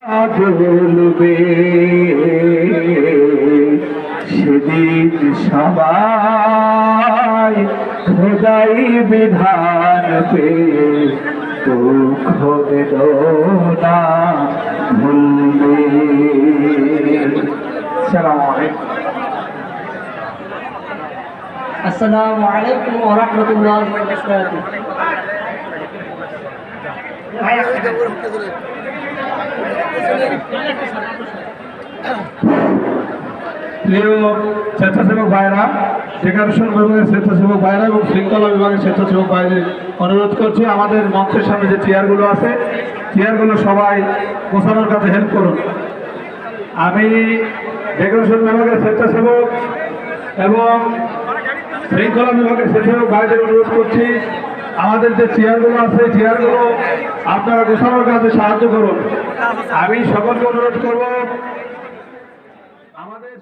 জ্বলবে সেদিন সবাই খোদাই বিধান পে দুঃখ বেদনা ভুলবে। আসসালামু আলাইকুম ওয়া রাহমাতুল্লাহি ওয়া বারাকাতুহু। প্রিয় স্বেচ্ছাসেবক ভাইরা, ডেকারেশন বিভাগের স্বেচ্ছাসেবক ভাইরা এবং শৃঙ্খলা বিভাগের স্বেচ্ছাসেবক ভাইদের অনুরোধ করছি, আমাদের মঞ্চের সামনে যে চেয়ারগুলো আছে চেয়ারগুলো সবাই গোছানোর কাছে হেল্প করুন। আমি ডেকোরেশন বিভাগের স্বেচ্ছাসেবক এবং শৃঙ্খলা বিভাগের স্বেচ্ছাসেবক ভাইদের অনুরোধ করছি, আমাদের যে চেয়ারগুলো আছে চেয়ারগুলো আপনারা গোছানোর কাছে সাহায্য করুন। আমি সকলকে অনুরোধ করব আমাদের